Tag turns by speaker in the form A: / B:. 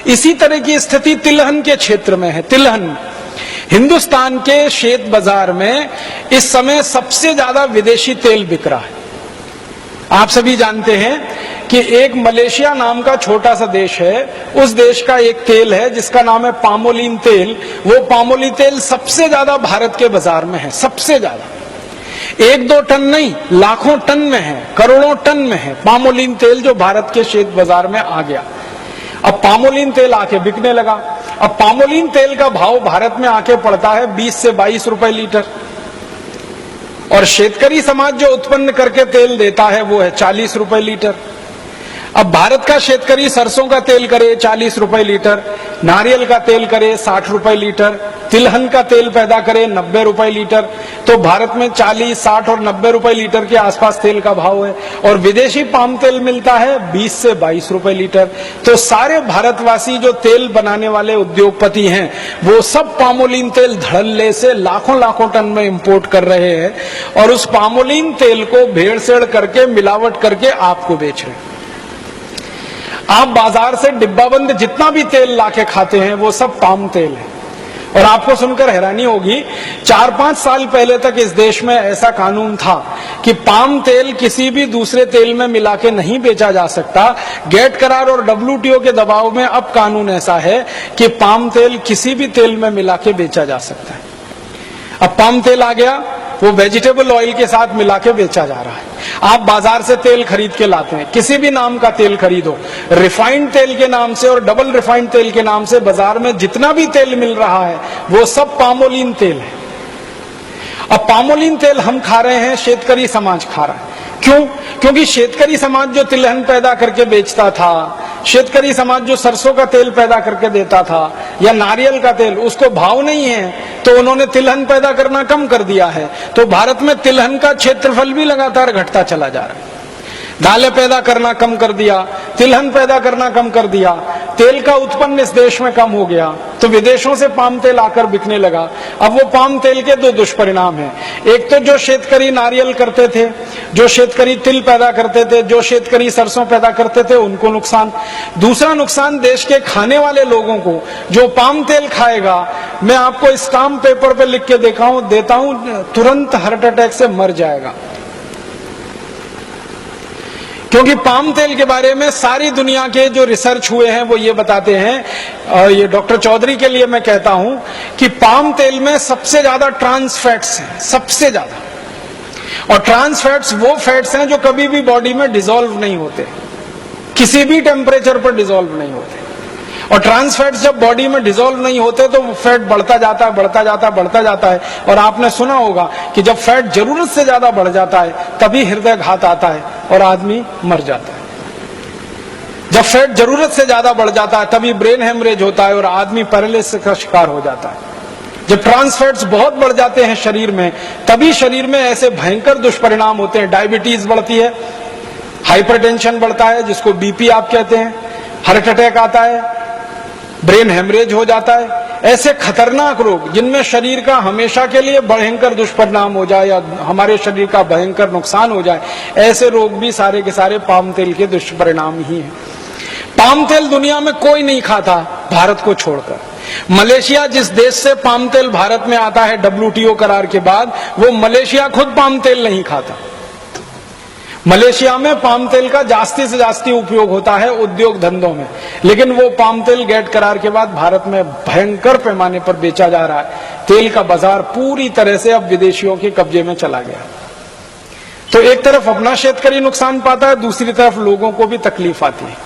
A: इसी तरह की स्थिति तिलहन के क्षेत्र में है। तिलहन हिंदुस्तान के शेत बाजार में इस समय सबसे ज्यादा विदेशी तेल बिक रहा है। आप सभी जानते हैं कि एक मलेशिया नाम का छोटा सा देश है, उस देश का एक तेल है जिसका नाम है पामोलिन तेल। वो पामोलिन तेल सबसे ज्यादा भारत के बाजार में है, सबसे ज्यादा। 1-2 टन नहीं, लाखों टन में है, करोड़ों टन में है पामोलिन तेल, जो भारत के शेत बाजार में आ गया। अब पामोलिन तेल आके बिकने लगा। अब पामोलिन तेल का भाव भारत में आके पड़ता है 20 से 22 रुपए लीटर, और शेतकरी समाज जो उत्पन्न करके तेल देता है वो है 40 रुपए लीटर। अब भारत का शेतकरी सरसों का तेल करे 40 रुपए लीटर, नारियल का तेल करे 60 रुपए लीटर, तिलहन का तेल पैदा करे 90 रुपए लीटर। तो भारत में 40, 60 और 90 रुपए लीटर के आसपास तेल का भाव है, और विदेशी पाम तेल मिलता है 20 से 22 रुपए लीटर। तो सारे भारतवासी जो तेल बनाने वाले उद्योगपति हैं वो सब पामोलिन तेल धड़ल्ले से लाखों लाखों टन में इंपोर्ट कर रहे हैं, और उस पामोलिन तेल को भेड़सेड़ करके, मिलावट करके आपको बेच रहे हैं। आप बाजार से डिब्बाबंद जितना भी तेल लाके खाते हैं वो सब पाम तेल है। और आपको सुनकर हैरानी होगी, 4-5 साल पहले तक इस देश में ऐसा कानून था कि पाम तेल किसी भी दूसरे तेल में मिला के नहीं बेचा जा सकता। गेट करार और WTO के दबाव में अब कानून ऐसा है कि पाम तेल किसी भी तेल में मिला के बेचा जा सकता है। अब पाम तेल आ गया, वो वेजिटेबल ऑयल के साथ मिला के बेचा जा रहा है। आप बाजार से तेल खरीद के लाते हैं, किसी भी नाम का तेल खरीदो, रिफाइंड तेल के नाम से और डबल रिफाइंड तेल के नाम से बाजार में जितना भी तेल मिल रहा है वो सब पामोलिन तेल है। अब पामोलिन तेल हम खा रहे हैं, शेतकरी समाज खा रहा है। क्यों? क्योंकि शेतकरी समाज जो तिलहन पैदा करके बेचता था, शेतकरी समाज जो सरसों का तेल पैदा करके देता था या नारियल का तेल, उसको भाव नहीं है, तो उन्होंने तिलहन पैदा करना कम कर दिया है। तो भारत में तिलहन का क्षेत्रफल भी लगातार घटता चला जा रहा है। दालें पैदा करना कम कर दिया, तिलहन पैदा करना कम कर दिया, तेल का उत्पन्न इस देश में कम हो गया, तो विदेशों से पाम तेल आकर बिकने लगा। अब वो पाम तेल के 2 दुष्परिणाम हैं। एक तो जो शेतकरी नारियल करते थे, जो शेतकरी तिल पैदा करते थे, जो शेतकरी सरसों पैदा करते थे, उनको नुकसान। दूसरा नुकसान देश के खाने वाले लोगों को, जो पाम तेल खाएगा, मैं आपको स्टाम्प पेपर पे लिख के देता हूं, तुरंत हार्ट अटैक से मर जाएगा। क्योंकि पाम तेल के बारे में सारी दुनिया के जो रिसर्च हुए हैं वो ये बताते हैं, और ये डॉक्टर चौधरी के लिए मैं कहता हूं कि पाम तेल में सबसे ज्यादा ट्रांस फैट्स हैं, सबसे ज्यादा। और ट्रांस फैट्स वो फैट्स हैं जो कभी भी बॉडी में डिसॉल्व नहीं होते, किसी भी टेम्परेचर पर डिसॉल्व नहीं होते। और ट्रांस फैट्स जब बॉडी में डिसॉल्व नहीं होते तो वो फैट बढ़ता जाता है, बढ़ता जाता है, बढ़ता जाता है। और आपने सुना होगा कि जब फैट जरूरत से ज्यादा बढ़ जाता है तभी हृदय घात आता है और आदमी मर जाता है। जब फैट जरूरत से ज्यादा बढ़ जाता है तभी ब्रेन हेमरेज होता है और आदमी पैरालिसिस का शिकार हो जाता है। जब ट्रांस फैट्स बहुत बढ़ जाते हैं शरीर में, तभी शरीर में ऐसे भयंकर दुष्परिणाम होते हैं। डायबिटीज बढ़ती है, हाइपरटेंशन बढ़ता है जिसको बीपी आप कहते हैं, हार्ट अटैक आता है, ब्रेन हेमरेज हो जाता है। ऐसे खतरनाक रोग जिनमें शरीर का हमेशा के लिए भयंकर दुष्परिणाम हो जाए या हमारे शरीर का भयंकर नुकसान हो जाए, ऐसे रोग भी सारे के सारे पाम तेल के दुष्परिणाम ही हैं। पाम तेल दुनिया में कोई नहीं खाता भारत को छोड़कर। मलेशिया जिस देश से पाम तेल भारत में आता है WTO करार के बाद, वो मलेशिया खुद पाम तेल नहीं खाता। मलेशिया में पाम तेल का जास्ती से जास्ती उपयोग होता है उद्योग धंधों में, लेकिन वो पाम तेल गेट करार के बाद भारत में भयंकर पैमाने पर बेचा जा रहा है। तेल का बाजार पूरी तरह से अब विदेशियों के कब्जे में चला गया। तो एक तरफ अपना शेतकरी नुकसान पाता है, दूसरी तरफ लोगों को भी तकलीफ आती है।